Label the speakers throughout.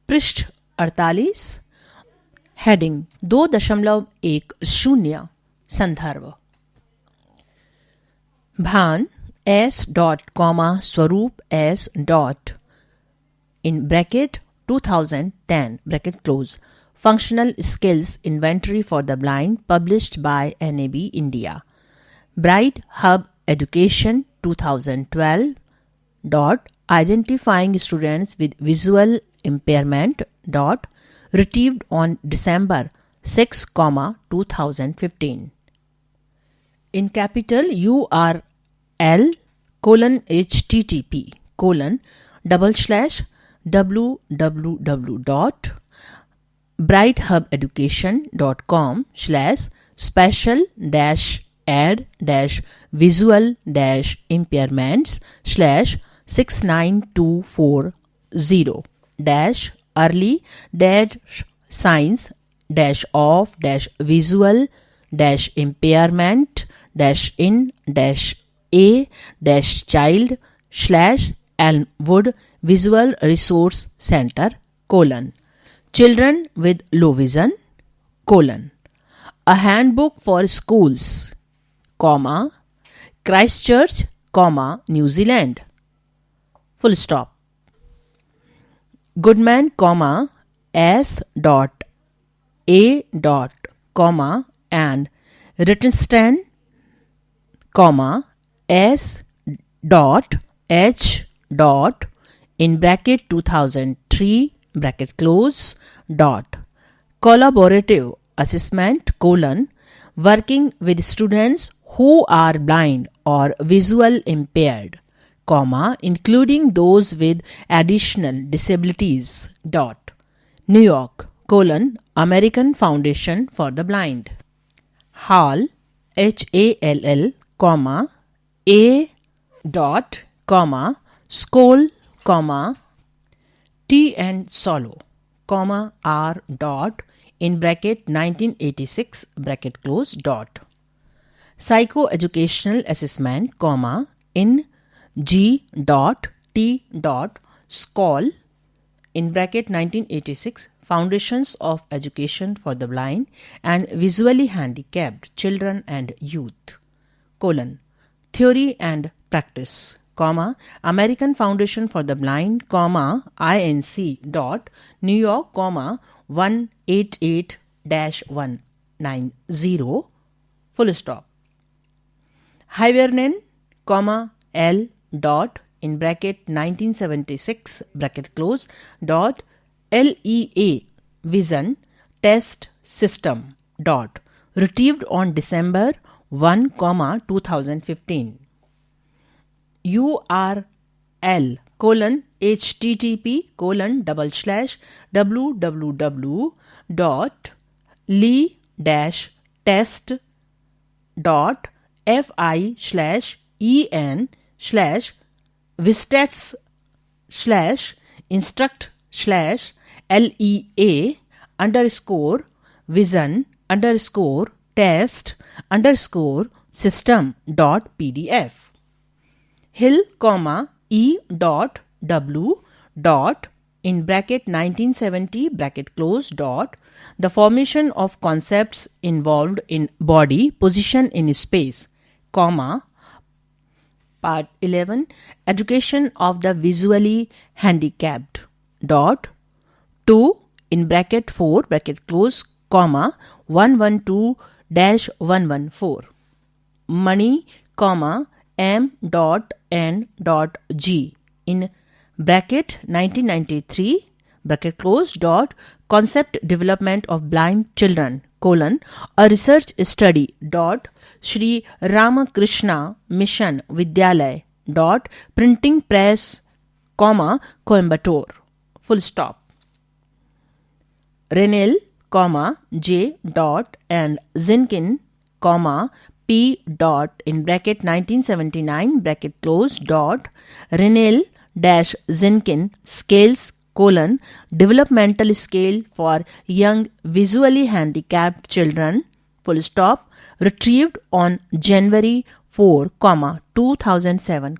Speaker 1: पृष्ठ 48, हेडिंग 2.10 संदर्भ। भान s डॉट कॉमा स्वरूप s dot in bracket 2010 bracket close functional skills inventory for the blind published by NAB India. Bright Hub Education 2012 dot identifying students with visual impairment dot retrieved on December 6, 2015. In capital URL www.brighthubeducation.com/special-ed-visual-impairment/6924-early-science-of-visual-impairment/Elmwood Visual Resource Center: Children with low vision: A handbook for schools, Christchurch, New Zealand, full stop. Goodman, S. A. and Rittenstein, S. H. in bracket 2003 bracket close dot collaborative assessment working with students who are blind or visual impaired, including those with additional disabilities dot New York American Foundation for the Blind. Hall HALL, A. Skoll, T. and Solo, R. in bracket 1986 bracket close dot psychoeducational assessment, in G. T. Skoll in bracket 1986 Foundations of Education for the Blind and Visually Handicapped Children and Youth, Theory and Practice, American Foundation for the Blind, INC. New York, 188-190, full stop. Hivernen, L. in bracket 1976 bracket close dot LEA Vision Test System retrieved on December 1, 2015. URL lee-test.fI/en/vistats/instruct/lea_test_system.pdf. Hill, E. W. in bracket 1970 bracket close dot the formation of concepts involved in body position in space, part 11 education of the visually handicapped dot 2 in bracket 4 bracket close 112-114 money, M.N.G in bracket 1993 bracket close dot concept development of blind children, a research study dot Shri Ramakrishna Mission Vidyalaya dot printing press, Coimbatore, full stop. Renel, J. and Zinkin, P. in bracket 1979 bracket close dot Renel Zinkin scales, developmental scale for young visually handicapped children, full stop, retrieved on January 4, 2007,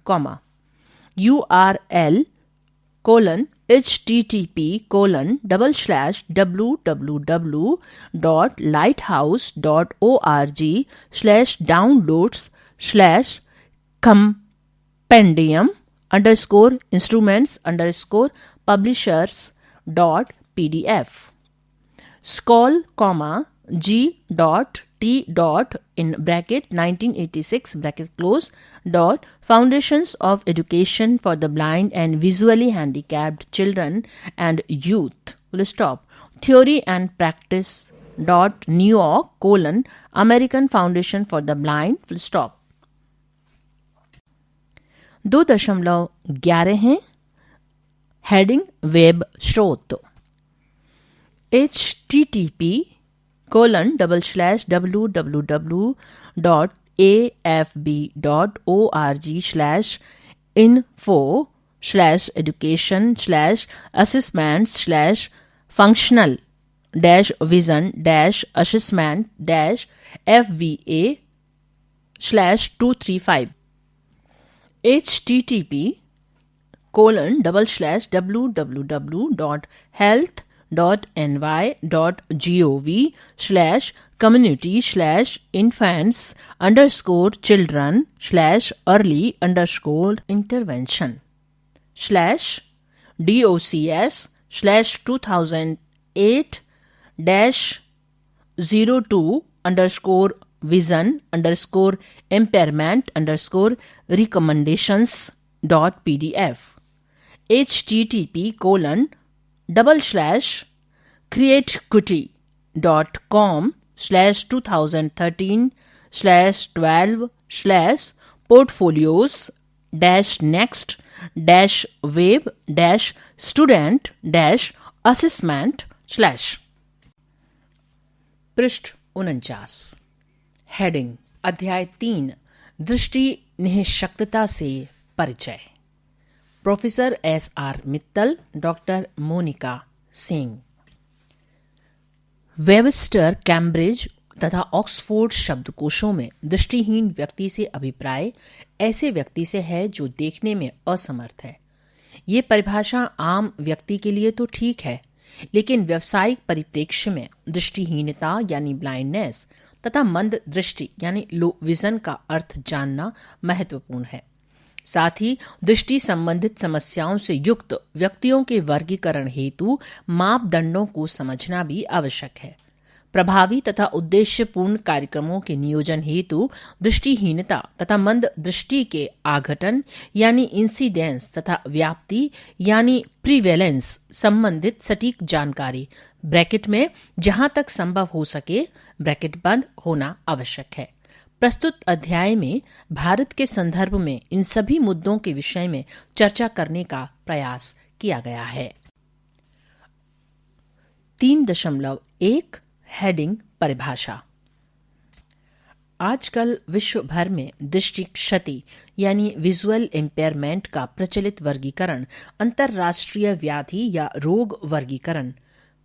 Speaker 2: www.lighthouse.org/downloads/compendium_publishers.pdf. Scholl, G.T. in bracket 1986 bracket close dot Foundations of Education for the Blind and Visually Handicapped Children and Youth full stop Theory and Practice dot New York American Foundation for the Blind full stop 2.11 हैं heading web स्रोत http://www.afb.org/in/education/assessment/functional-vision-assessment-fva/235 http://docs/2008-02_vision_impairment_recommendations.pdf http://createquity.com/2013/12/portfolios-next-web-student-assessment/ पृष्ठ 49 heading अध्याय 3 दृष्टि निःशक्तता से परिचय professor S.R. Mittal doctor Monika Singh Webster Cambridge तथा Oxford शब्दकोशों में दृष्टिहीन व्यक्ति से अभिप्राय ऐसे व्यक्ति से है जो देखने में असमर्थ है। ये परिभाषा आम व्यक्ति के लिए तो ठीक है, लेकिन व्यावसायिक परिप्रेक्ष्य में दृष्टिहीनता यानी ब्लाइंडनेस तथा मंद दृष्टि यानी लो विजन का अर्थ जानना महत्वपूर्ण है। साथ ही दृष्टि संबंधित समस्याओं से युक्त व्यक्तियों के वर्गीकरण हेतु मापदंडों को समझना भी आवश्यक है। प्रभावी तथा उद्देश्यपूर्ण कार्यक्रमों के नियोजन हेतु दृष्टिहीनता तथा मंद दृष्टि के आघटन यानी इंसिडेंस तथा व्याप्ति यानी प्रीवेलेंस संबंधित सटीक जानकारी ब्रैकेट में जहां तक संभव हो सके ब्रैकेट बंद होना आवश्यक है। प्रस्तुत अध्याय में भारत के संदर्भ में इन सभी मुद्दों के विषय में चर्चा करने का प्रयास किया गया है। 3.1 हेडिंग परिभाषा आजकल विश्व भर में दृष्टि क्षति यानी विजुअल इम्पेयरमेंट का प्रचलित वर्गीकरण अंतरराष्ट्रीय व्याधि या रोग वर्गीकरण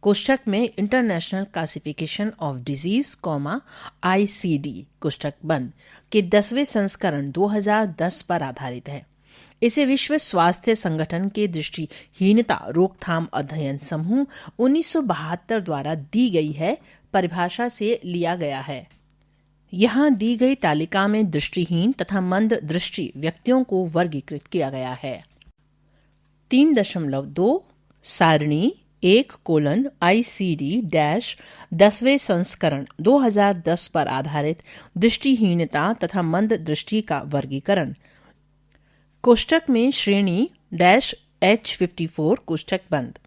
Speaker 2: कोष्ठक में international classification of disease ICD कोष्ठक बंद के 10वें संस्करण 2010 पर आधारित है। इसे विश्व स्वास्थ्य संगठन के दृष्टिहीनता रोकथाम अध्ययन समूह 1972 द्वारा दी गई है परिभाषा से लिया गया है। यहाँ दी गई तालिका में दृष्टिहीन तथा मंद दृष्टि व्यक्तियों को वर्गीकृत किया गया है। 3.2 सारणी 1:ICD-10वें संस्करण 2010 पर आधारित दृष्टिहीनता तथा मंद दृष्टि का वर्गीकरण कोष्ठक में श्रेणी -H54 कोष्ठक बंद।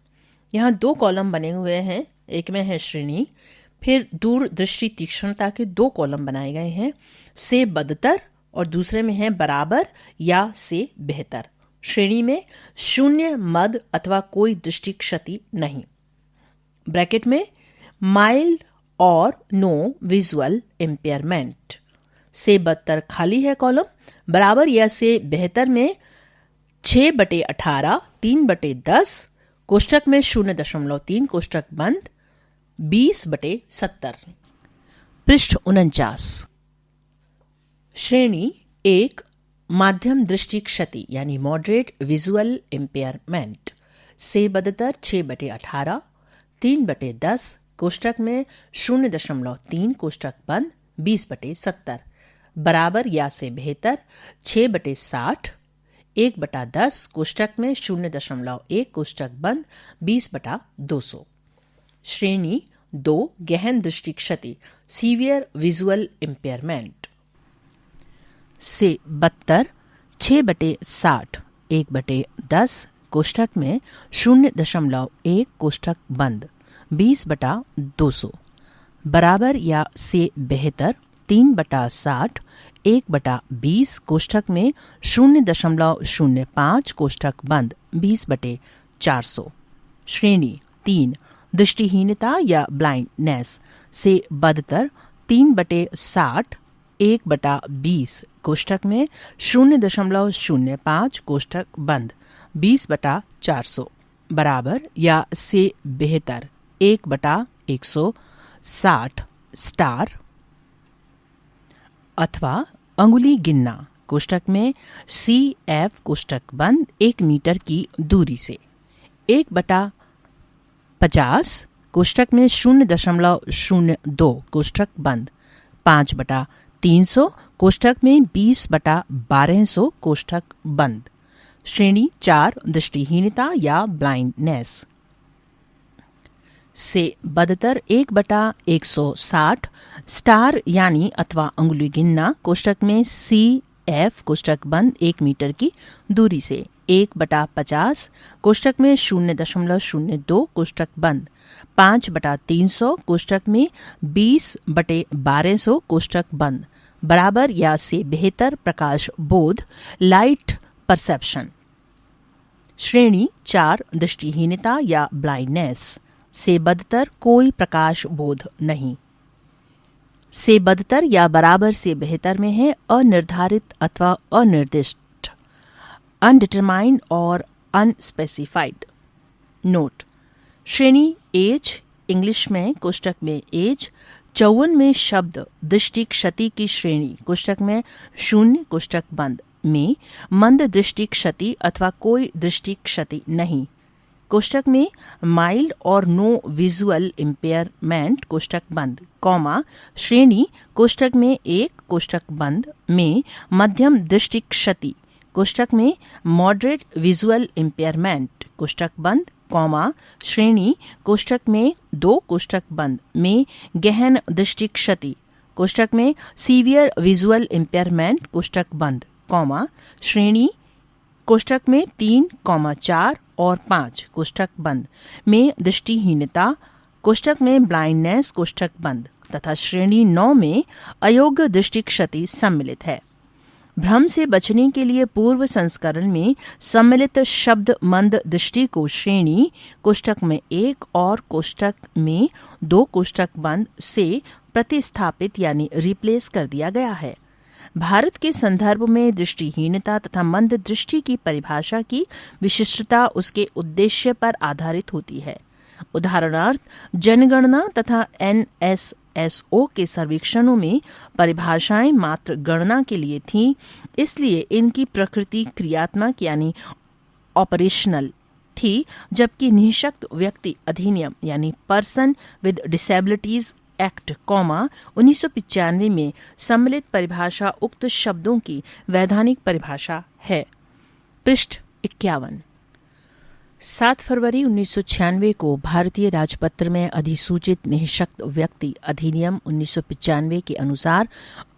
Speaker 2: यहाँ 2 कॉलम बने हुए हैं, एक में है श्रेणी, फिर दूर दृष्टि तीक्ष्णता के 2 कॉलम बनाए गए हैं, से बदतर और दूसरे में है बराबर या से बेहतर। श्रेणी में 0 मद अथवा कोई दृष्टि क्षति नहीं। ब्रैकेट में माइल्ड और नो विजुअल इम्पेयरमेंट। से बदतर खाली है कॉलम, बराबर या से बेहतर में 6/18 3/10 कोष्ठक में 0.3 कोष्ठक बंद 20/70। पृष्ठ 49 श्रेणी एक माध्यम दृष्टि क्षति यानी मॉडरेट विजुअल इम्पेयरमेंट से बदतर 6/18 3/10 कोष्टक में 0.3 कोष्टक बंद 20/70 बराबर या से बेहतर 6/60 1/10 कोष्टक में 0.1 कोष्टक बंद 20/200। श्रेणी 2 गहन दृष्टि क्षति सीवियर विजुअल इम्पेयरमेंट
Speaker 1: से बदतर 6/60 1/10 कोष्टक में 0.1 कोष्टक बंद 20/200 बराबर या से बेहतर 3/60 1/20 कोष्टक में 0.05 कोष्टक बंद 20/400। श्रेणी 3 दृष्टिहीनता या ब्लाइंडनेस से बदतर 3/60 1/20 कोष्टक में 0.05 कोष्टक बंद 20/400 बराबर या से बेहतर 1/160 स्टार अथवा अंगुली गिनना कोष्टक में CF कोष्टक बंद 1 मीटर की दूरी से 1/50 कोष्टक में 0.02 कोष्टक बंद 5/300 कोष्टक में 20/1200 कोष्टक बंद। श्रेणी 4 दृष्टिहीनता या ब्लाइंडनेस से बदतर 1/160 स्टार यानी अथवा अंगुली गिनना कोष्टक में CF कोष्टक बंद 1 मीटर की दूरी से 1/50 कोष्टक में 0.02 कोष्टक बंद 5/300 कोष्टक में 20/1200 कोष्टक बंद बराबर या से बेहतर प्रकाश बोध लाइट परसेप्शन। श्रेणी 4 दृष्टिहीनता या ब्लाइंडनेस से बदतर कोई प्रकाश बोध नहीं। से बदतर या बराबर से बेहतर में है अनिर्धारित अथवा अनिर्दिष्ट अनडिटरमाइंड और अनस्पेसिफाइड। नोट श्रेणी एज इंग्लिश में कोष्टक में एज 54 में शब्द दृष्टि क्षति की श्रेणी कोष्टक में 0 कोष्टक बंद में मंद दृष्टि क्षति अथवा कोई दृष्टि क्षति नहीं कोष्टक में माइल्ड और नो विजुअल इम्पेयरमेंट कोष्टक बंद कॉमा श्रेणी कोष्टक में 1 कोष्टक बंद में मध्यम दृष्टि क्षति कोष्टक में मॉडरेट विजुअल इम्पेयरमेंट कोष्टक बंद कॉमा श्रेणी कोष्टक में 2 कोष्टक बंद में गहन दृष्टि क्षति कोष्टक में सीवियर विजुअल इम्पेयरमेंट कोष्टक बंद कॉमा श्रेणी कोष्टक में 3, 4 और 5 कोष्टक बंद में दृष्टिहीनता कोष्टक में ब्लाइंडनेस कोष्टक बंद तथा श्रेणी 9 में अयोग्य दृष्टि क्षति सम्मिलित है। भ्रम से बचने के लिए पूर्व संस्करण में सम्मिलित शब्द मंद दृष्टि को श्रेणी कोष्टक में 1 और कोष्टक में 2 कोष्टक बंद से प्रतिस्थापित यानी रिप्लेस कर दिया गया है। भारत के संदर्भ में दृष्टिहीनता तथा मंद दृष्टि की परिभाषा की विशिष्टता उसके उद्देश्य पर आधारित होती है। उदाहरणार्थ जनगणना तथा NSSO के सर्वेक्षणों में परिभाषाएं मात्र गणना के लिए थीं, इसलिए इनकी प्रकृति क्रियात्मक यानी ऑपरेशनल थी, जबकि निःशक्त व्यक्ति अधिनियम यानी पर्सन विद डिसेबिलिटीज एक्ट 1995 में सम्मिलित परिभाषा उक्त शब्दों की वैधानिक परिभाषा है। पृष्ठ 51। 7 फरवरी 1996 को भारतीय राजपत्र में अधिसूचित निःशक्त व्यक्ति अधिनियम 1995 के अनुसार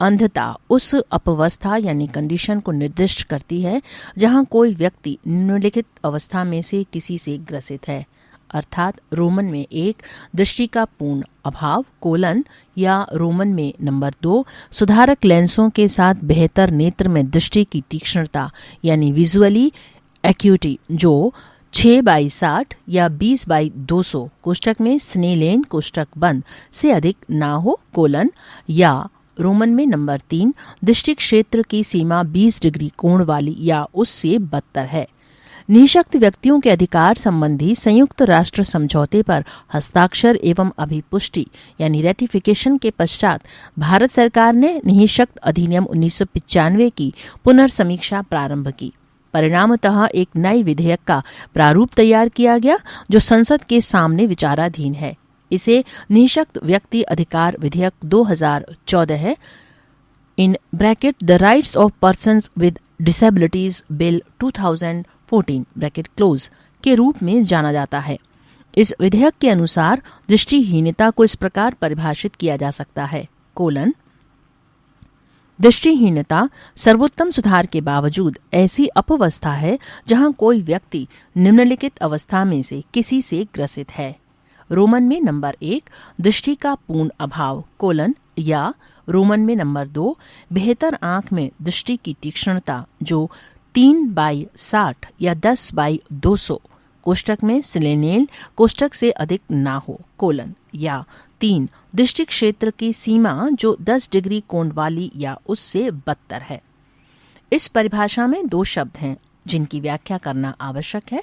Speaker 1: अंधता उस अपवस्था यानी कंडीशन को निर्दिष्ट करती है जहां कोई व्यक्ति निम्नलिखित अवस्था में से किसी से ग्रसित है, अर्थात रोमन में 1 दृष्टि का पूर्ण अभाव कोलन या रोमन में नंबर 2 सुधारक लेंसों के साथ बेहतर नेत्र में दृष्टि की तीक्ष्णता यानी विजुअली एक्यूटी जो 6/60 या 20/200 कोष्टक में स्नेलेन कोष्टक बंद से अधिक ना हो कोलन या रोमन में नंबर 3 दृष्टि क्षेत्र की सीमा 20 डिग्री कोण वाली या उससे बदतर है। निःशक्त व्यक्तियों के अधिकार संबंधी संयुक्त राष्ट्र समझौते पर हस्ताक्षर एवं अभिपुष्टि यानी रेटिफिकेशन के पश्चात भारत सरकार ने निःशक्त अधिनियम 1995 की पुनर्समीक्षा प्रारंभ की। परिणामतः एक नए विधेयक का प्रारूप तैयार किया गया जो संसद के सामने विचाराधीन है। इसे निःशक्त व्यक्ति अधिकार विधेयक 2014 है in bracket the rights of persons with disabilities bill 2014 bracket close के रूप में जाना जाता है। इस विधेयक के अनुसार दृष्टिहीनता को इस प्रकार परिभाषित किया जा सकता है: दृष्टिहीनता सर्वोत्तम सुधार के बावजूद ऐसी अवस्था है जहां कोई व्यक्ति निम्नलिखित अवस्था में से किसी से ग्रसित है। रोमन में नंबर 1 दृष्टि का पूर्ण अभाव : या रोमन में नंबर 2 बेहतर आंख में दृष्टि की तीक्ष्णता जो 3/60 या 10/200 कोष्टक में सिलेनेल कोष्टक से अधिक ना हो : या 3 दृष्टि क्षेत्र की सीमा जो 10 डिग्री कोण वाली या उससे बदतर है। इस परिभाषा में 2 शब्द हैं जिनकी व्याख्या करना आवश्यक है: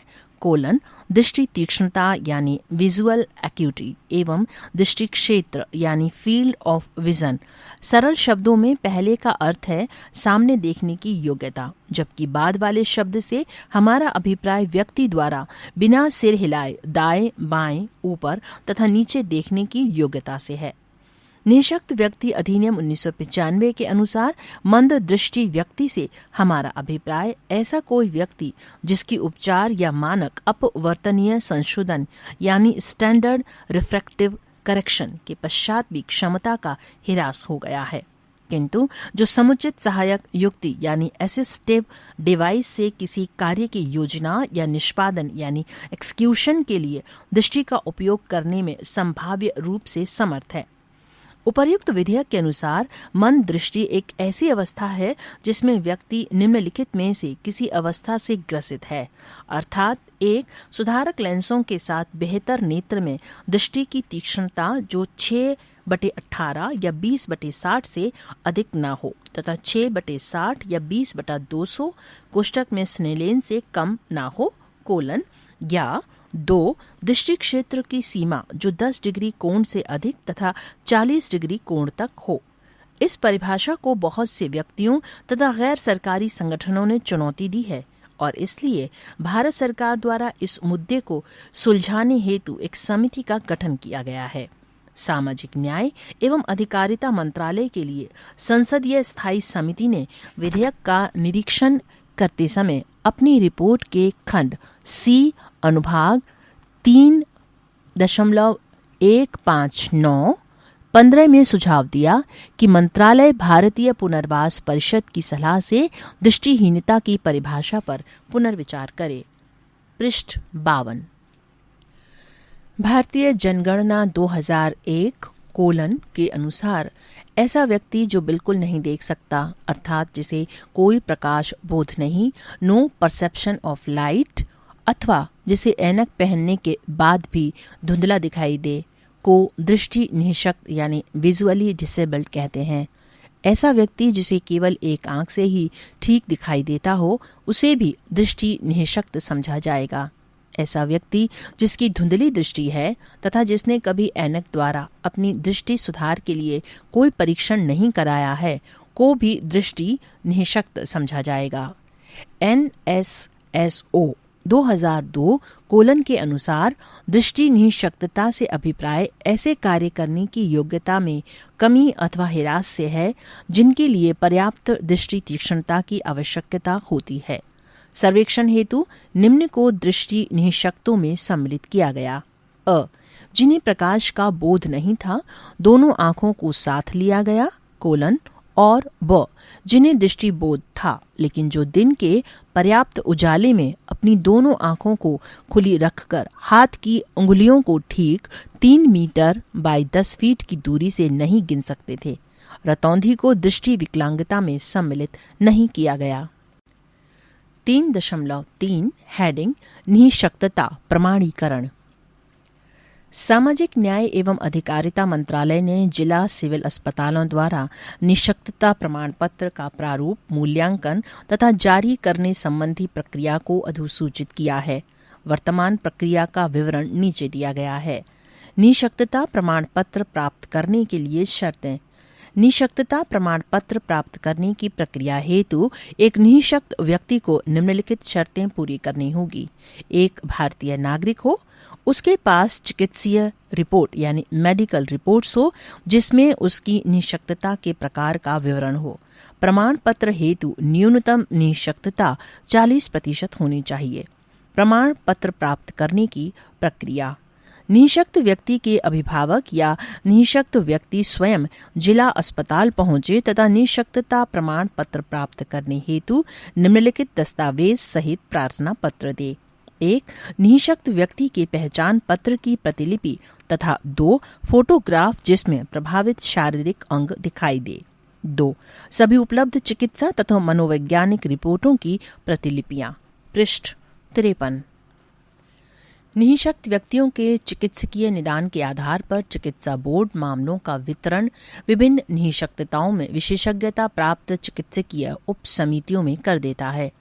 Speaker 1: दृष्टि तीक्ष्णता यानी विजुअल एक्यूटी एवं दृष्टि क्षेत्र यानी फील्ड ऑफ विजन। सरल शब्दों में पहले का अर्थ है सामने देखने की योग्यता, जबकि बाद वाले शब्द से हमारा अभिप्राय व्यक्ति द्वारा बिना सिर हिलाए दाएं बाएं ऊपर तथा नीचे देखने की योग्यता से है। निःशक्त व्यक्ति अधिनियम 1995 के अनुसार मंद दृष्टि व्यक्ति से हमारा अभिप्राय ऐसा कोई व्यक्ति जिसकी उपचार या मानक अपवर्तनीय संशोधन यानी स्टैंडर्ड रिफ्रैक्टिव करेक्शन के पश्चात भी क्षमता का हिरास हो गया है, किंतु जो समुचित सहायक युक्ति यानी असिस्टिव डिवाइस से किसी कार्य की योजना या निष्पादन यानी एक्सक्यूशन के लिए दृष्टि का उपयोग करने में संभाव्य रूप से समर्थ है। उपर्युक्त विधेयक के अनुसार मंद दृष्टि एक ऐसी अवस्था है जिसमें व्यक्ति निम्नलिखित में से किसी अवस्था से ग्रसित है, अर्थात 1 सुधारक लेंसों के साथ बेहतर नेत्र में दृष्टि की तीक्ष्णता जो 6/18 या 20/60 से अधिक न हो तथा 6/60 या 20/200 कोष्टक में स्नेलेन से कम न हो: या 2 दृष्टि क्षेत्र की सीमा जो 10 डिग्री कोण से अधिक तथा 40 डिग्री कोण तक हो। इस परिभाषा को बहुत से व्यक्तियों तथा गैर सरकारी संगठनों ने चुनौती दी है और इसलिए भारत सरकार द्वारा इस मुद्दे को सुलझाने हेतु एक समिति का गठन किया गया है। सामाजिक न्याय एवं अधिकारिता मंत्रालय के लिए संसदीय स्थायी समिति ने विधेयक का निरीक्षण करते समय अपनी रिपोर्ट के खंड सी अनुभाग 3.159-15 में सुझाव दिया कि मंत्रालय भारतीय पुनर्वास परिषद की सलाह से दृष्टिहीनता की परिभाषा पर पुनर्विचार करे। पृष्ठ 52। भारतीय जनगणना 2001 के अनुसार ऐसा व्यक्ति जो बिल्कुल नहीं देख सकता, अर्थात जिसे कोई प्रकाश बोध नहीं, नो परसेप्शन ऑफ लाइट, अथवा जिसे ऐनक पहनने के बाद भी धुंधला दिखाई दे, को दृष्टि निःशक्त यानी विजुअली डिसेबल्ड कहते हैं। ऐसा व्यक्ति जिसे केवल एक आंख से ही ठीक दिखाई देता हो, उसे भी दृष्टि निःशक्त समझा जाएगा। ऐसा व्यक्ति जिसकी धुंधली दृष्टि है तथा जिसने कभी ऐनक द्वारा अपनी दृष्टि सुधार के लिए कोई परीक्षण नहीं कराया है, को भी दृष्टि निःशक्त समझा जाएगा। NSSO 2002 के अनुसार दृष्टि निःशक्तता से अभिप्राय ऐसे कार्य करने की योग्यता में कमी अथवा हिरास से है जिनके लिए पर्याप्त दृष्टि तीक्ष्णता की आवश्यकता होती है। सर्वेक्षण हेतु निम्न को दृष्टि निःशक्तों में सम्मिलित किया गया: जिन्हें प्रकाश का बोध नहीं था, दोनों आंखों को साथ लिया गया, और जिन्हें दृष्टि बोध था लेकिन जो दिन के पर्याप्त उजाले में अपनी दोनों आंखों को खुली रखकर हाथ की उंगलियों को ठीक 3 मीटर बाय 10 फीट की दूरी से नहीं गिन सकते थे। रतौंधी को दृष्टि विकलांगता में सम्मिलित नहीं किया गया। 3.3 हेडिंग निःशक्तता प्रमाणीकरण।
Speaker 2: सामाजिक न्याय एवं अधिकारिता मंत्रालय ने जिला सिविल अस्पतालों द्वारा निःशक्तता प्रमाण पत्र का प्रारूप, मूल्यांकन तथा जारी करने संबंधी प्रक्रिया को अधिसूचित किया है। वर्तमान प्रक्रिया का विवरण नीचे दिया गया है। निःशक्तता प्रमाण पत्र प्राप्त करने के लिए शर्तें। निःशक्तता प्रमाण पत्र प्राप्त करने की प्रक्रिया हेतु एक निःशक्त व्यक्ति को निम्नलिखित शर्तें पूरी करनी होगी। एक भारतीय नागरिक हो, उसके पास चिकित्सीय रिपोर्ट यानी मेडिकल रिपोर्ट्स हो जिसमें उसकी निःशक्तता के प्रकार का विवरण हो। प्रमाण पत्र हेतु न्यूनतम निःशक्तता 40% होनी चाहिए। प्रमाण पत्र प्राप्त करने की प्रक्रिया। निःशक्त व्यक्ति के अभिभावक या निःशक्त व्यक्ति स्वयं जिला अस्पताल पहुंचे तथा निःशक्तता प्रमाण पत्र प्राप्त करने हेतु निम्नलिखित दस्तावेज सहित प्रार्थना पत्र दे। 1. निःशक्त व्यक्ति के पहचान पत्र की प्रतिलिपि तथा 2. फोटोग्राफ जिसमें प्रभावित शारीरिक अंग दिखाई दे। 2. सभी उपलब्ध चिकित्सा तथा मनोवैज्ञानिक रिपोर्टों की प्रतिलिपियां। पृष्ठ 53। निःशक्त व्यक्तियों के चिकित्सकीय निदान के आधार पर चिकित्सा बोर्ड मामलों का वितरण विभिन्न निःशक्तताओं में विशेषज्ञता प्राप्त चिकित्सकीय उप समितियों में कर देता है।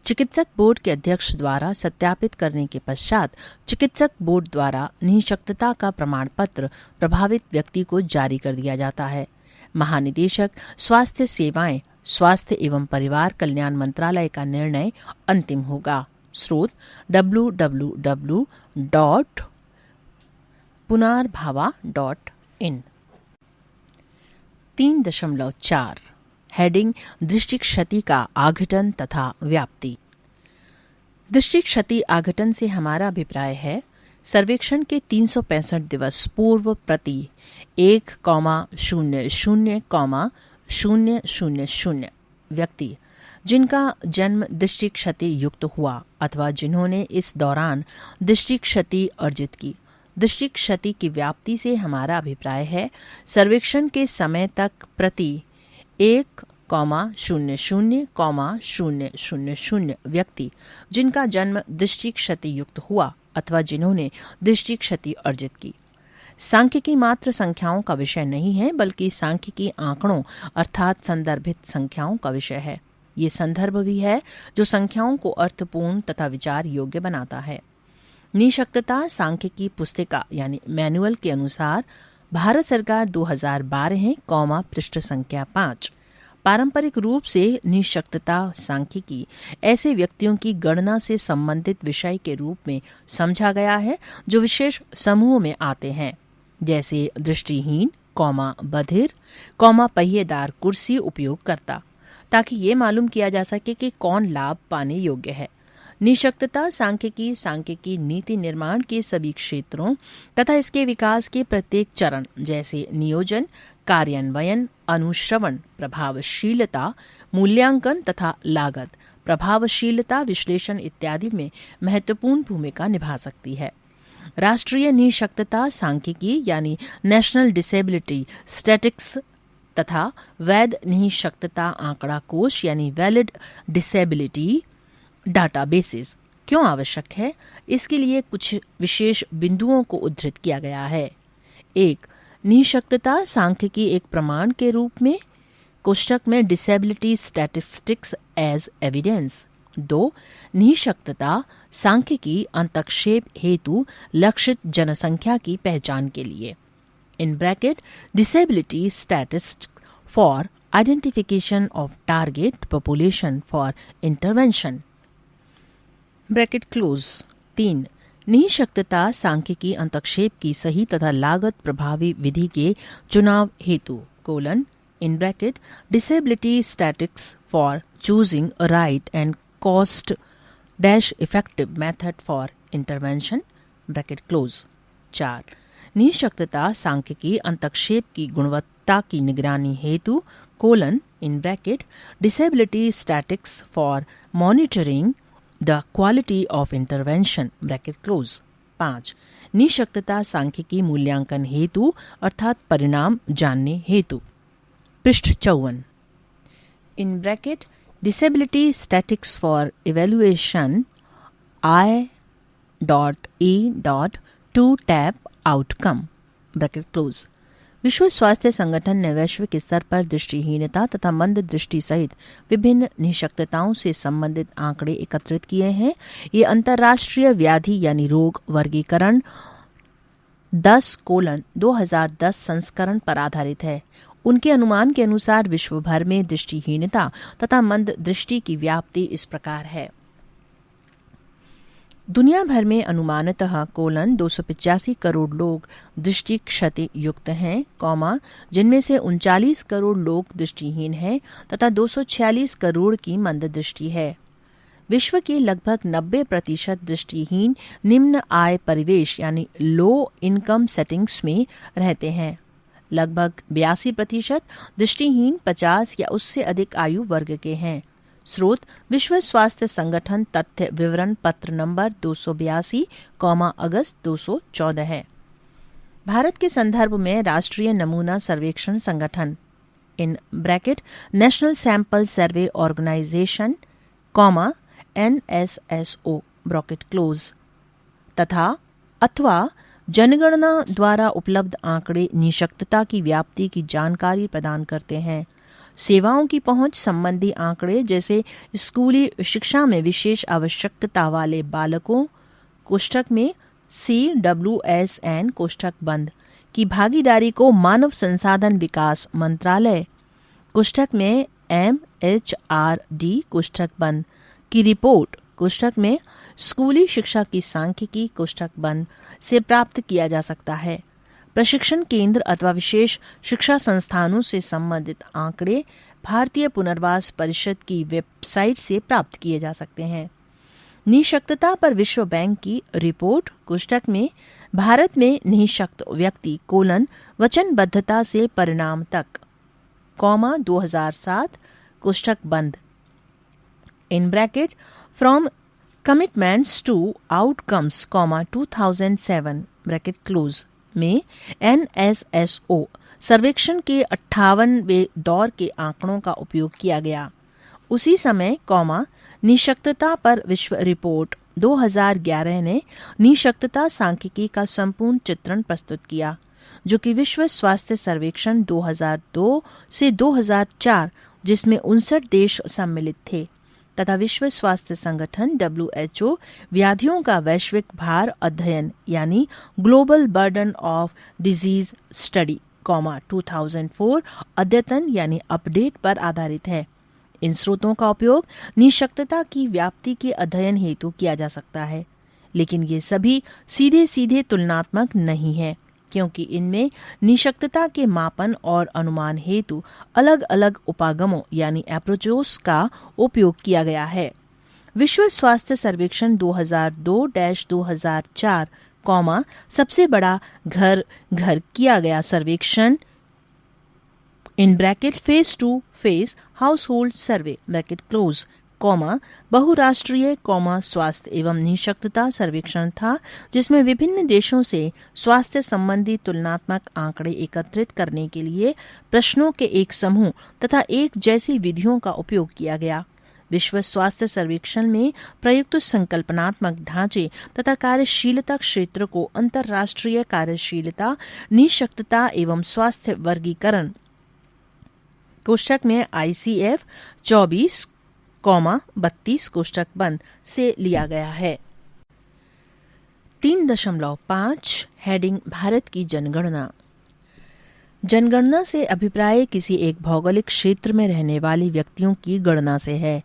Speaker 2: चिकित्सक बोर्ड के अध्यक्ष द्वारा सत्यापित करने के पश्चात चिकित्सक बोर्ड द्वारा निःशक्तता का प्रमाण पत्र प्रभावित व्यक्ति को जारी कर दिया जाता है। महानिदेशक स्वास्थ्य सेवाएं, स्वास्थ्य एवं परिवार कल्याण मंत्रालय का निर्णय अंतिम होगा। स्रोत www.punarbhava.in। 3.4 हेडिंग दृष्टि क्षति का आघटन तथा व्याप्ति। दृष्टि क्षति आघटन से हमारा अभिप्राय है सर्वेक्षण के 365 दिवस पूर्व प्रति 1,00,000 व्यक्ति जिनका जन्म दृष्टि क्षति युक्त हुआ अथवा जिन्होंने इस दौरान दृष्टि क्षति अर्जित की। दृष्टि क्षति की व्याप्ति से हमारा अभिप्राय है सर्वेक्षण के समय तक प्रति 1,00,000 व्यक्ति जिनका जन्म दृष्टि क्षति युक्त हुआ अथवा जिन्होंने दृष्टि क्षति अर्जित की। सांख्यिकी मात्र संख्याओं का विषय नहीं है बल्कि सांख्यिकी आंकड़ों अर्थात संदर्भित संख्याओं का विषय है। ये संदर्भ भी है जो संख्याओं को अर्थपूर्ण तथा विचार योग्य बनाता है। निःशक्तता सांख्यिकी पुस्तिका यानी मैनुअल के अनुसार भारत सरकार 2012 पृष्ठ संख्या 5 पारंपरिक रूप से निःशक्तता सांख्यिकी ऐसे व्यक्तियों की गणना से संबंधित विषय के रूप में समझा गया है जो विशेष समूहों में आते हैं, जैसे दृष्टिहीन, बधिर, पहिएदार कुर्सी उपयोगकर्ता, ताकि ये मालूम किया जा सके कि कौन लाभ पाने योग्य है। निःशक्तता सांख्यिकी नीति निर्माण के सभी क्षेत्रों तथा इसके विकास के प्रत्येक चरण जैसे नियोजन, कार्यान्वयन, अनुश्रवण, प्रभावशीलता, मूल्यांकन तथा लागत, प्रभावशीलता विश्लेषण इत्यादि में महत्वपूर्ण भूमिका निभा सकती है। राष्ट्रीय निःशक्तता सांख्यिकी यानी नेशनल डिसेबिलिटी स्टैटिस्टिक्स तथा वैध निःशक्तता आंकड़ा कोश यानी वैलिड डिसेबिलिटी डाटाबेसेस क्यों आवश्यक है, इसके लिए कुछ विशेष बिंदुओं को उद्धृत किया गया है। 1. निःशक्तता सांख्यिकी एक प्रमाण के रूप में कोष्ठक में डिसेबिलिटी स्टैटिस्टिक्स एज एविडेंस। 2. निःशक्तता सांख्यिकी अंतक्षेप हेतु लक्षित जनसंख्या की पहचान के लिए (disability statistics for identification of target population for intervention). 3. निःशक्तता सांख्यिकी अंतक्षेप की सही तथा लागत प्रभावी विधि के चुनाव हेतु (disability statistics for choosing a right and cost effective method for intervention). 4. निःशक्तता सांख्यिकी अंतक्षेप की गुणवत्ता की निगरानी हेतु (disability statistics for monitoring the quality of intervention). 5. निःशक्तता सांख्यिकी मूल्यांकन हेतु अर्थात परिणाम जानने हेतु। पृष्ठ 54 disability statistics for evaluation I.E.2 tab
Speaker 1: outcome bracket close. विश्व स्वास्थ्य संगठन ने वैश्विक स्तर पर दृष्टिहीनता तथा मंद दृष्टि सहित विभिन्न निःशक्तताओं से संबंधित आंकड़े एकत्रित किए हैं। ये अंतर्राष्ट्रीय व्याधि यानी रोग वर्गीकरण 10:2010 संस्करण पर आधारित है। उनके अनुमान के अनुसार विश्व भर में दृष्टिहीनता तथा मंद दृष्टि की व्याप्ति इस प्रकार है। दुनिया भर में अनुमानतः 285 करोड़ लोग दृष्टि क्षति युक्त हैं, जिनमें से 39 करोड़ लोग दृष्टिहीन हैं तथा 246 करोड़ की मंद दृष्टि है। विश्व के लगभग 90% दृष्टिहीन निम्न आय परिवेश यानी लो इनकम सेटिंग्स में रहते हैं। लगभग 82% दृष्टिहीन 50 या उससे अधिक आयु वर्ग के हैं। स्रोत विश्व स्वास्थ्य संगठन तथ्य विवरण पत्र नंबर 282, अगस्त 2014 है। भारत के संदर्भ में राष्ट्रीय नमूना सर्वेक्षण संगठन in bracket national sample survey organisation NSSO bracket close तथा अथवा जनगणना द्वारा उपलब्ध आंकड़े निःशक्तता की व्याप्ति की जानकारी प्रदान करते हैं। सेवाओं की पहुंच संबंधी आंकड़े जैसे स्कूली शिक्षा में विशेष आवश्यकता वाले बालकों कोष्ठक में CWSN कोष्ठक बंद की भागीदारी को मानव संसाधन विकास मंत्रालय कोष्ठक में MHRD कोष्ठक बंद की रिपोर्ट कोष्ठक में स्कूली शिक्षा की सांख्यिकी कोष्ठक बंद से प्राप्त किया जा सकता है। प्रशिक्षण केंद्र अथवा विशेष शिक्षा संस्थानों से संबंधित आंकड़े भारतीय पुनर्वास परिषद की वेबसाइट से प्राप्त किए जा सकते हैं। निःशक्तता पर विश्व बैंक की रिपोर्ट कोष्ठक में भारत में निःशक्त व्यक्ति वचनबद्धता से परिणाम तक 2007 कोष्ठक बंद in bracket from commitments to outcomes 2007 bracket close में NSSO सर्वेक्षण के 58वें दौर के आंकड़ों का उपयोग किया गया। उसी समय निःशक्तता पर विश्व रिपोर्ट 2011 ने निःशक्तता सांख्यिकी का संपूर्ण चित्रण प्रस्तुत किया, जो कि विश्व स्वास्थ्य सर्वेक्षण 2002 से 2004 जिसमें 59 देश सम्मिलित थे तथा विश्व स्वास्थ्य संगठन WHO व्याधियों का वैश्विक भार अध्ययन यानी global burden of disease study 2004 अद्यतन यानी अपडेट पर आधारित है। इन स्रोतों का उपयोग निःशक्तता की व्याप्ति के अध्ययन हेतु किया जा सकता है, लेकिन ये सभी सीधे तुलनात्मक नहीं है, क्योंकि इनमें निःशक्तता के मापन और अनुमान हेतु अलग अलग उपागमों यानी एप्रोचोस का उपयोग किया गया है। विश्व स्वास्थ्य सर्वेक्षण 2002-2004 सबसे बड़ा घर किया गया सर्वेक्षण in bracket phase 2 phase house hold survey bracket close बहुराष्ट्रीय स्वास्थ्य एवं निःशक्तता सर्वेक्षण था, जिसमें विभिन्न देशों से स्वास्थ्य संबंधी तुलनात्मक आंकड़े एकत्रित करने के लिए प्रश्नों के एक समूह तथा एक जैसी विधियों का उपयोग किया गया। विश्व स्वास्थ्य सर्वेक्षण में प्रयुक्त संकल्पनात्मक ढांचे तथा कार्यशीलता क्षेत्र को अंतर्राष्ट्रीय कार्यशीलता निःशक्तता एवं स्वास्थ्य वर्गीकरण कोष्ठक में ICF 24:32 कोष्ठक बंद से लिया गया है। 3.5 हेडिंग भारत की जनगणना। जनगणना से अभिप्राय किसी एक भौगोलिक क्षेत्र में रहने वाले व्यक्तियों की गणना से है।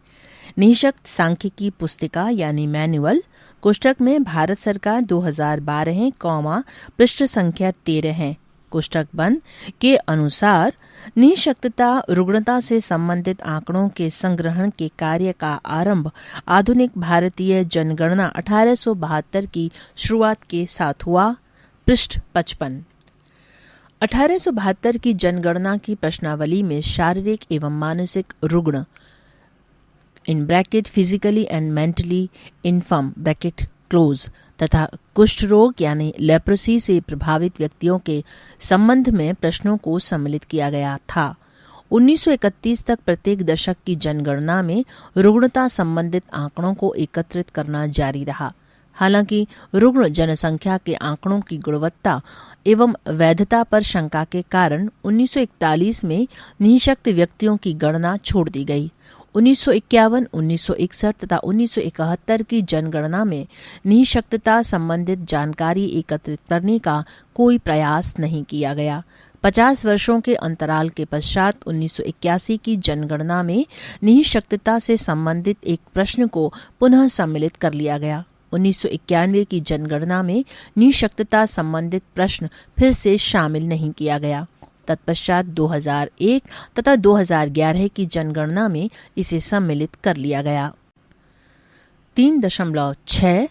Speaker 1: निःशक्त सांख्यिकी पुस्तिका यानी मैनुअल कोष्ठक में भारत सरकार 2012 पृष्ठ संख्या 13 है कोष्ठक बंद के अनुसार निःशक्तता रुग्णता से संबंधित आंकड़ों के संग्रहण के कार्य का आरंभ आधुनिक भारतीय जनगणना 1872 की शुरुआत के साथ हुआ। पृष्ठ 55। 1872 की जनगणना की प्रश्नावली में शारीरिक एवं मानसिक रुग्ण in bracket physically and mentally inform bracket close तथा कुष्ठ रोग यानी लेप्रोसी से प्रभावित व्यक्तियों के संबंध में प्रश्नों को सम्मिलित किया गया था। 1931 तक प्रत्येक दशक की जनगणना में रुग्णता संबंधित आंकड़ों को एकत्रित करना जारी रहा।
Speaker 2: हालांकि रुग्ण जनसंख्या के आंकड़ों की गुणवत्ता एवं वैधता पर शंका के कारण 1941 में निःशक्त व्यक्तियों की गणना छोड़ दी गई। 1951, 1961 तथा 1971 की जनगणना में निःशक्तता संबंधित जानकारी एकत्रित करने का कोई प्रयास नहीं किया गया। 50 वर्षों के अंतराल के पश्चात 1981 की जनगणना में निःशक्तता से संबंधित एक प्रश्न को पुनः सम्मिलित कर लिया गया। 1991 की जनगणना में निःशक्तता संबंधित प्रश्न फिर से शामिल नहीं किया गया। तत्पश्चात 2001 तथा 2011 की जनगणना में इसे सम्मिलित कर लिया गया। 3.6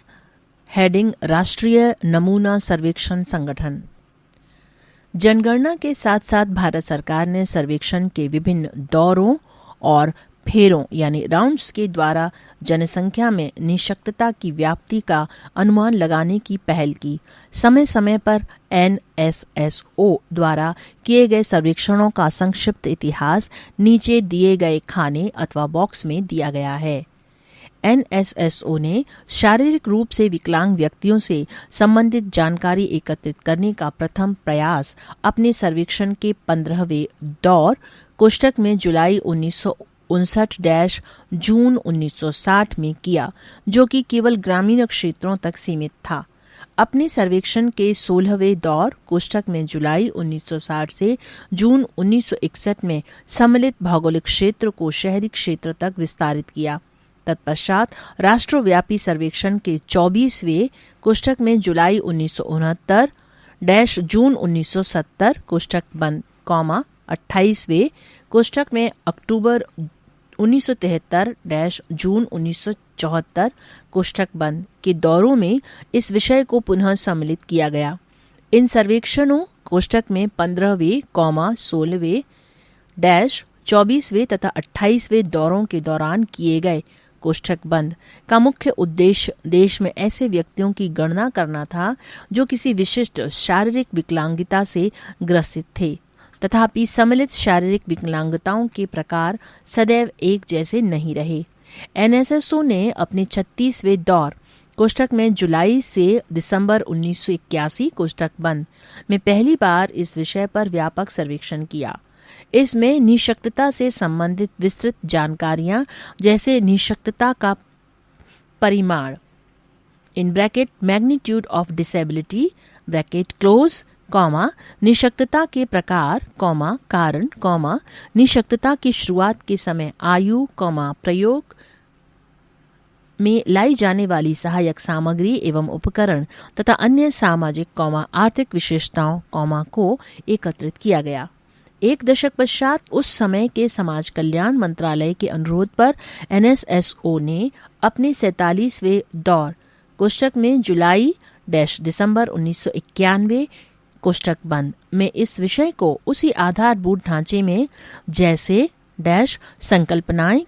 Speaker 2: हेडिंग राष्ट्रीय नमूना सर्वेक्षण संगठन। जनगणना के साथ साथ भारत सरकार ने सर्वेक्षण के विभिन्न दौरों और फेरों यानी राउंड्स के द्वारा जनसंख्या में निःशक्तता की व्याप्ति का अनुमान लगाने की पहल की। समय समय पर NSSO द्वारा किए गए सर्वेक्षणों का संक्षिप्त इतिहास नीचे दिए गए खाने अथवा बॉक्स में दिया गया है। NSSO ने शारीरिक रूप से विकलांग व्यक्तियों से संबंधित जानकारी एकत्रित करने का प्रथम प्रयास अपने सर्वेक्षण के 15वें दौर कोष्टक में जुलाई 1959-जून 1960 में किया, जो कि केवल ग्रामीण क्षेत्रों तक सीमित था। अपने सर्वेक्षण के 16वें दौर कोष्टक में जुलाई 1960 से जून 1961 में सम्मिलित भौगोलिक क्षेत्र को शहरी क्षेत्र तक विस्तारित किया। तत्पश्चात राष्ट्रव्यापी सर्वेक्षण के 24वें कोष्टक में जुलाई 1969-जून 1970 कोष्टक बंद, 28वें कोष्टक में अक्टूबर 1973-जून 1974 कोष्टक बंद के दौरों में इस विषय को पुनः सम्मिलित किया गया। इन सर्वेक्षणों कोष्टक में 15वें, 16वें, 24वें तथा 28वें दौरों के दौरान किए गए कोष्टक बंद का मुख्य उद्देश्य देश में ऐसे व्यक्तियों की गणना करना था जो किसी विशिष्ट शारीरिक विकलांगता से ग्रसित थे। तथापि सम्मिलित शारीरिक विकलांगताओं के प्रकार सदैव एक जैसे नहीं रहे। NSSO ने अपने 36वें दौर कोष्टक में जुलाई से दिसंबर 1981 कोष्टक बंद में पहली बार इस विषय पर व्यापक सर्वेक्षण किया। इसमें निःशक्तता से संबंधित विस्तृत जानकारियां जैसे निःशक्तता का परिमाण मैग्नीट्यूड ऑफ डिसेबिलिटी निःशक्तता के प्रकार, कारण, निःशक्तता की शुरुआत के समय, आयु, प्रयोग में लाई जाने वाली सहायक सामग्री एवं उपकरण तथा अन्य सामाजिक, आर्थिक विशेषताओं, को एकत्रित किया गया। एक दशक पश्चात उस समय के समाज कल्याण मंत्रालय के अनुरोध पर NSSO ने अपने 47वें दौर कोष्टक में जुलाई-दिसंबर 1991 कोष्टक बंद में इस विषय को उसी आधारभूत ढांचे में जैसे संकल्पनाएं,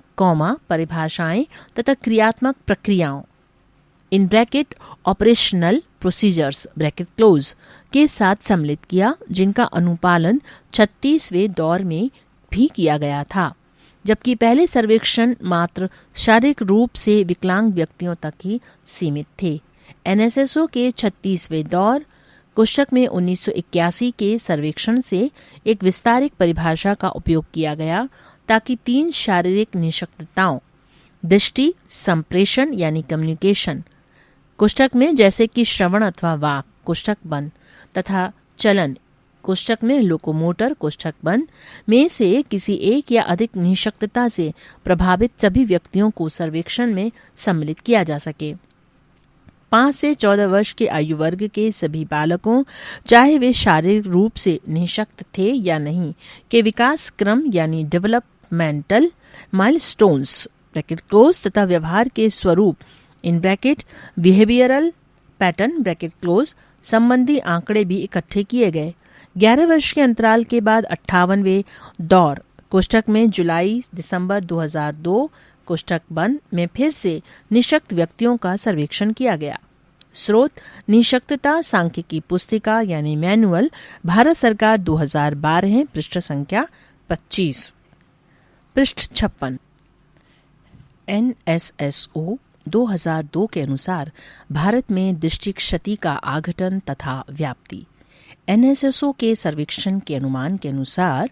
Speaker 2: परिभाषाएं तथा क्रियात्मक प्रक्रियाओं ऑपरेशनल प्रोसीजर्स के साथ सम्मिलित किया, जिनका अनुपालन 36वें दौर में भी किया गया था, जबकि पहले सर्वेक्षण मात्र शारीरिक रूप से विकलांग व्यक्तियों तक ही सीमित थे। NSSO के 36वें दौर कोष्टक में 1981 के सर्वेक्षण से एक विस्तारित परिभाषा का उपयोग किया गया ताकि 3 शारीरिक निःशक्तताओं दृष्टि, संप्रेषण यानी कम्युनिकेशन कोष्टक में जैसे कि श्रवण अथवा वाक कोष्टक बंद तथा चलन कोष्टक में लोकोमोटर कोष्टक बंद में से किसी एक या अधिक निःशक्तता से प्रभावित सभी व्यक्तियों को सर्वेक्षण में सम्मिलित किया जा सके। 5 से 14 वर्ष के आयु वर्ग के सभी बालकों, चाहे वे शारीरिक रूप से निःशक्त थे या नहीं, के विकास क्रम यानी डेवलपमेंटल माइलस्टोन्स तथा व्यवहार के स्वरूप बिहेवियरल पैटर्न संबंधी आंकड़े भी इकट्ठे किए गए। 11 वर्ष के अंतराल के बाद 58वें दौर कोष्टक में जुलाई-दिसंबर 2002 कोष्टक बंद में फिर से निःशक्त व्यक्तियों का सर्वेक्षण किया गया। स्रोत निःशक्तता सांख्यिकी पुस्तिका यानी मैनुअल, भारत सरकार 2012, पृष्ठ संख्या 25। पृष्ठ 56। NSSO 2002 के अनुसार भारत में दृष्टि क्षति का आघटन तथा व्याप्ति। एनएसएसओ के सर्वेक्षण के अनुमान के अनुसार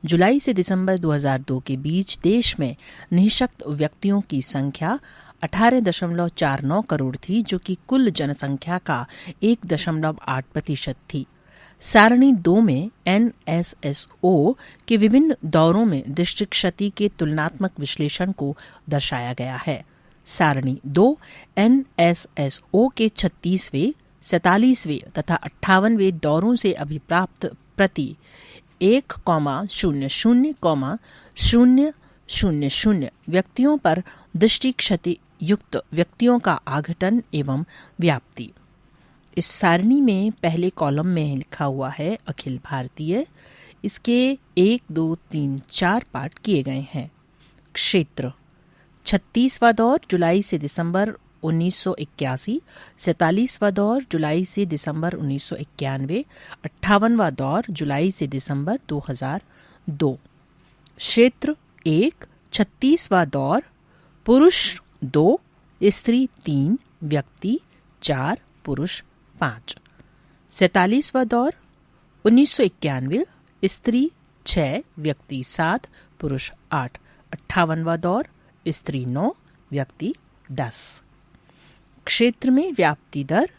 Speaker 2: जुलाई से दिसंबर 2002 के बीच देश में निःशक्त व्यक्तियों की संख्या 18.49 करोड़ थी, जो कि कुल जनसंख्या का 1.8% थी। सारणी 2 में एनएसएसओ के विभिन्न दौरों में दृष्टि क्षति के तुलनात्मक विश्लेषण को दर्शाया गया है। सारणी 2 एनएसएसओ के 36वें, 47वें तथा 58वें दौरों से अभिप्राप्त प्रति 1,00,000 व्यक्तियों पर दृष्टि क्षति युक्त व्यक्तियों का आघटन एवं व्याप्ति। इस सारणी में पहले कॉलम में लिखा हुआ है अखिल भारतीय। इसके 1, 2, 3, 4 पार्ट किए गए हैं। क्षेत्र 36वां दौर जुलाई से दिसंबर 1981, 47वां दौर जुलाई से दिसंबर 1991, 58वां दौर जुलाई से दिसंबर 2002। क्षेत्र 1 36वां दौर पुरुष 2, स्त्री 3, व्यक्ति 4, पुरुष 5। 47वां दौर 1991, स्त्री 6, व्यक्ति 7, पुरुष 8। 58वां दौर स्त्री 9, व्यक्ति 10। क्षेत्र में व्याप्ति दर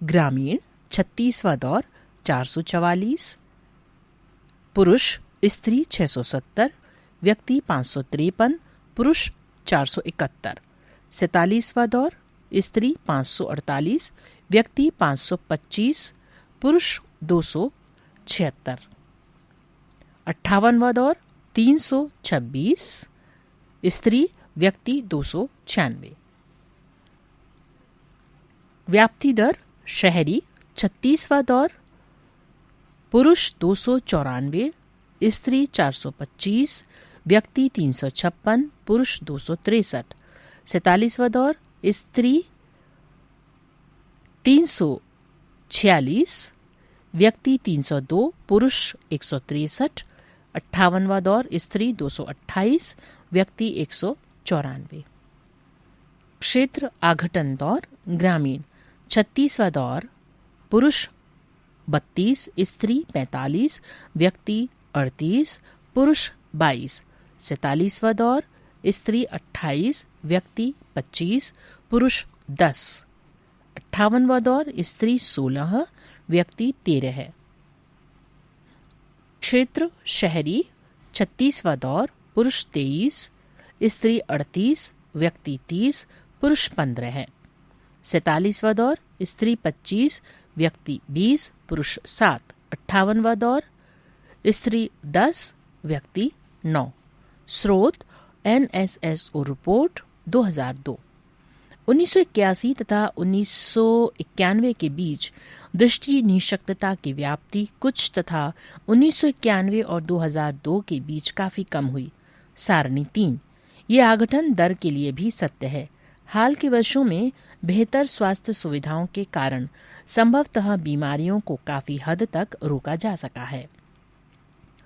Speaker 2: ग्रामीण 36वां दौर 444, पुरुष स्त्री 670, व्यक्ति 553, पुरुष 471। 47वां दौर स्त्री 548, व्यक्ति 525, पुरुष 276। 58वां दौर 326, स्त्री व्यक्ति 296। व्याप्ति दर शहरी 36वां दौर पुरुष 294, स्त्री 425, व्यक्ति 356, पुरुष 263। 47वां दौर स्त्री 346, व्यक्ति 302, पुरुष 163। 58वां दौर स्त्री 228, व्यक्ति 194। क्षेत्र आघटन दौर ग्रामीण 36वां दौर पुरुष 32, स्त्री 45, व्यक्ति 38, पुरुष 22। 47वां दौर स्त्री 28, व्यक्ति 25, पुरुष 10। 58वां दौर स्त्री 16, व्यक्ति 13 है। क्षेत्र शहरी 36वां दौर पुरुष 23, स्त्री 38, व्यक्ति 30, पुरुष 15 है। 47वां दौर स्त्री 25, व्यक्ति 20, पुरुष 7। 58वां दौर स्त्री 10, व्यक्ति 9। स्रोत एनएसएसओ रिपोर्ट 2002। 1981 तथा 1991 के बीच दृष्टि निःशक्तता की व्याप्ति कुछ तथा 1991 और 2002 के बीच काफी कम हुई। सारणी 3 ये आघटन दर के लिए भी सत्य है। हाल के वर्षों में बेहतर स्वास्थ्य सुविधाओं के कारण संभवतः बीमारियों को काफी हद तक रोका जा सका है।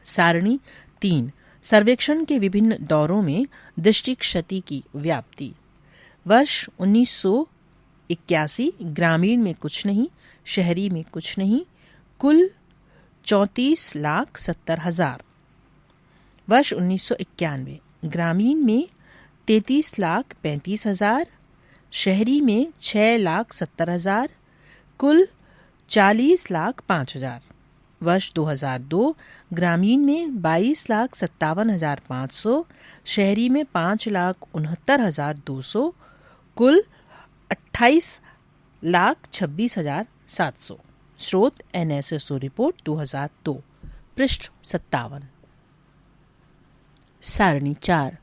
Speaker 2: सारणी 3 सर्वेक्षण के विभिन्न दौरों में दृष्टि क्षति की व्याप्ति। वर्ष 1981 ग्रामीण में कुछ नहीं, शहरी में कुछ नहीं, कुल 34,70,000। वर्ष 1991 ग्रामीण में 33,35,000, शहरी में 6,70,000, कुल 40,05,000। वर्ष 2002 ग्रामीण में 22,57,500, शहरी में 5,69,200, कुल 28,26,700। स्रोत एनएसएसओ रिपोर्ट 2002, पृष्ठ 57। सारणी 4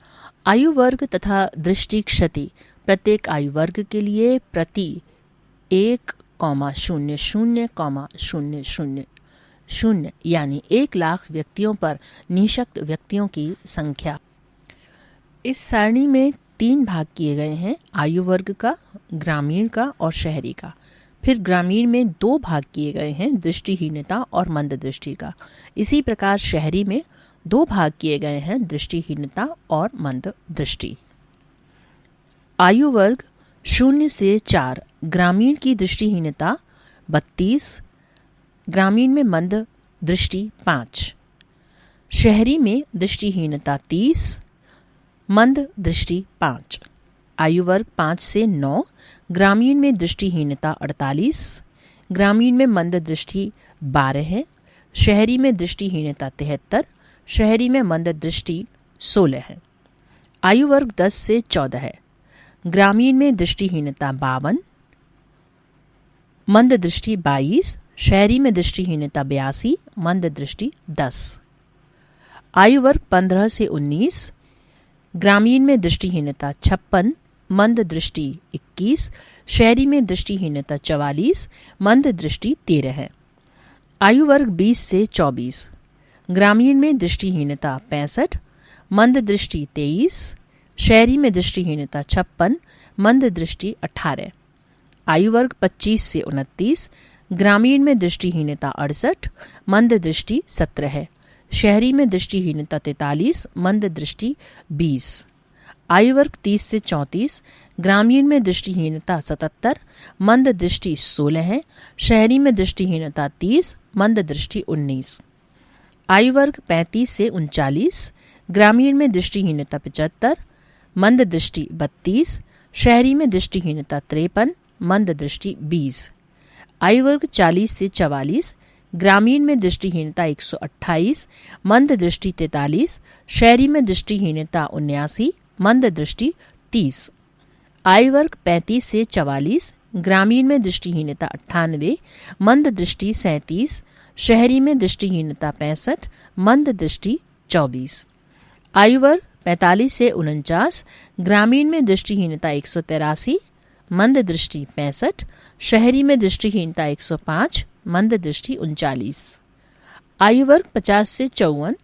Speaker 2: आयु वर्ग तथा दृष्टि क्षति प्रत्येक आयु वर्ग के लिए प्रति 1,00,000 यानी 1,00,000 व्यक्तियों पर निःशक्त व्यक्तियों की संख्या। इस सारणी में 3 भाग किए गए हैं, आयु वर्ग का, ग्रामीण का और शहरी का। फिर ग्रामीण में 2 भाग किए गए हैं, दृष्टिहीनता और मंद दृष्टि का। इसी प्रकार शहरी में 2 भाग किए गए हैं, दृष्टिहीनता और मंद दृष्टि। आयु वर्ग 0 से 4 ग्रामीण की दृष्टिहीनता 32, ग्रामीण में मंद दृष्टि 5, शहरी में दृष्टिहीनता 30, मंद दृष्टि 5। आयु वर्ग 5 से 9 ग्रामीण में दृष्टिहीनता 48, ग्रामीण में मंद दृष्टि 12 है, शहरी में दृष्टिहीनता 73, शहरी में मंद दृष्टि 16 है। आयु वर्ग 10 से 14 है, ग्रामीण में दृष्टिहीनता 52, मंद दृष्टि 22, शहरी में दृष्टिहीनता 82, मंद दृष्टि 10। आयु वर्ग 15 से 19, ग्रामीण में दृष्टिहीनता 56, मंद दृष्टि 21, शहरी में दृष्टिहीनता 44, मंद दृष्टि 13 है। आयु वर्ग 20 से 24, ग्रामीण में दृष्टिहीनता 65, मंद दृष्टि 23, शहरी में दृष्टिहीनता 56, मंद दृष्टि 18। आयु वर्ग 25 से 29, ग्रामीण में दृष्टिहीनता 68, मंद दृष्टि 17 है, शहरी में दृष्टिहीनता 43, मंद दृष्टि 20। आयु वर्ग 30 से 34, ग्रामीण में दृष्टिहीनता 77, मंद दृष्टि 16 है, शहरी में दृष्टिहीनता 30, मंद दृष्टि 19। आयु वर्ग 35 से 39, ग्रामीण में दृष्टिहीनता 75, मंद दृष्टि 32, शहरी में दृष्टिहीनता 53, मंद दृष्टि 20। आयु वर्ग 40 से 44, ग्रामीण में दृष्टिहीनता 128, मंद दृष्टि 43, शहरी में दृष्टिहीनता 79, मंद दृष्टि 30। आयु वर्ग 35 से 44, ग्रामीण में दृष्टिहीनता 98, मंद दृष्टि 37, शहरी में दृष्टिहीनता 65, मंद दृष्टि 24। आयु वर्ग 45 से 49, ग्रामीण में दृष्टिहीनता 183, मंद दृष्टि 65, शहरी में दृष्टिहीनता 105, मंद दृष्टि 39। आयु वर्ग 50 से 54,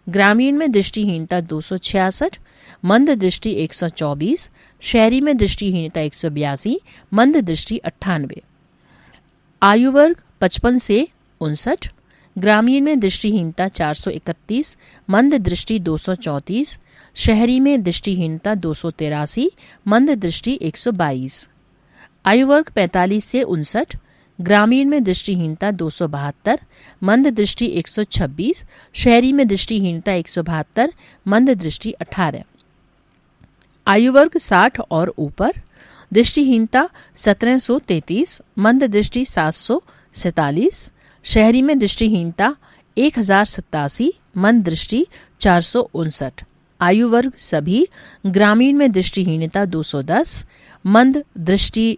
Speaker 2: ग्रामीण में दृष्टिहीनता 266, मंद दृष्टि 124, शहरी में दृष्टिहीनता 182, मंद दृष्टि 98। आयु वर्ग 55 से 59, ग्रामीण में दृष्टिहीनता 431, मंद दृष्टि 234, शहरी में दृष्टिहीनता 283, मंद दृष्टि 122। आयु वर्ग 45 से 59, ग्रामीण में दृष्टिहीनता 272, मंद दृष्टि 126, शहरी में दृष्टिहीनता 172, मंद दृष्टि 18। आयु वर्ग 60 और ऊपर, दृष्टिहीनता 1733, मंद दृष्टि 747, शहरी में दृष्टिहीनता 1087, मंद दृष्टि 459। आयु वर्ग सभी, ग्रामीण में दृष्टिहीनता 210, मंद दृष्टि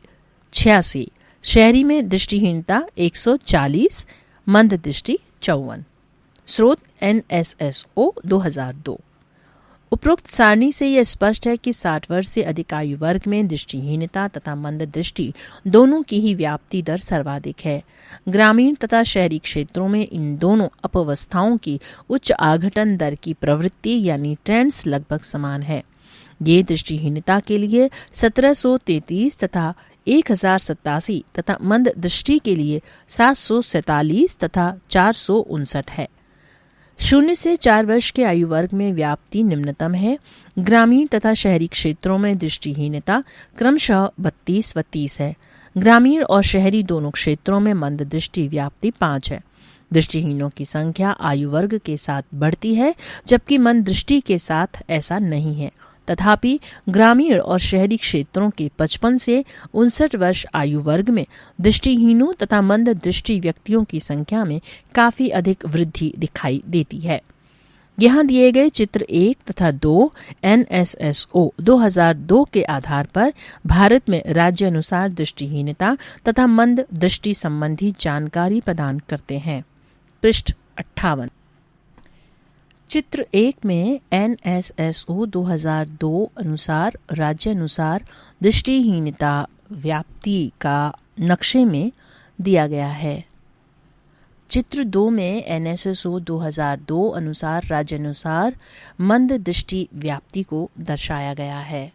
Speaker 2: 86, शहरी में दृष्टिहीनता 140, मंद दृष्टि 54। स्रोत NSSO 2002। उपरोक्त सारणी से यह स्पष्ट है कि 60 वर्ष से अधिक आयु वर्ग में दृष्टिहीनता तथा मंद दृष्टि दोनों की ही व्याप्ति दर सर्वाधिक है। ग्रामीण तथा शहरी क्षेत्रों में इन दोनों अपवस्थाओं की उच्च आघटन दर की प्रवृत्ति यानी ट्रेंड्स लगभग समान है। ये दृष्टिहीनता के लिए 1733 तथा 1087 तथा मंद दृष्टि के लिए 747 तथा 459 है। 0 से 4 वर्ष के आयु वर्ग में व्याप्ति निम्नतम है। ग्रामीण तथा शहरी क्षेत्रों में दृष्टिहीनता क्रमशः 32 व 30 है। ग्रामीण और शहरी दोनों क्षेत्रों में मंद दृष्टि व्याप्ति 5 है। दृष्टिहीनों की संख्या आयु वर्ग के साथ बढ़ती है, जबकि मंद दृष्टि के साथ ऐसा नहीं है। तथापि ग्रामीण और शहरी क्षेत्रों के 55 से 59 वर्ष आयु वर्ग में दृष्टिहीनों तथा मंद दृष्टि व्यक्तियों की संख्या में काफी अधिक वृद्धि दिखाई देती है। यहाँ दिए गए चित्र 1 तथा 2 NSSO 2002 के आधार पर भारत में राज्य अनुसार दृष्टिहीनता तथा मंद दृष्टि संबंधी जानकारी प्रदान करते हैं। पृष्ठ 58। चित्र 1 में NSSO 2002 अनुसार राज्य अनुसार दृष्टिहीनता व्याप्ति का नक्शे में दिया गया है। चित्र 2 में NSSO 2002 अनुसार राज्य अनुसार मंद दृष्टि व्याप्ति को दर्शाया गया है।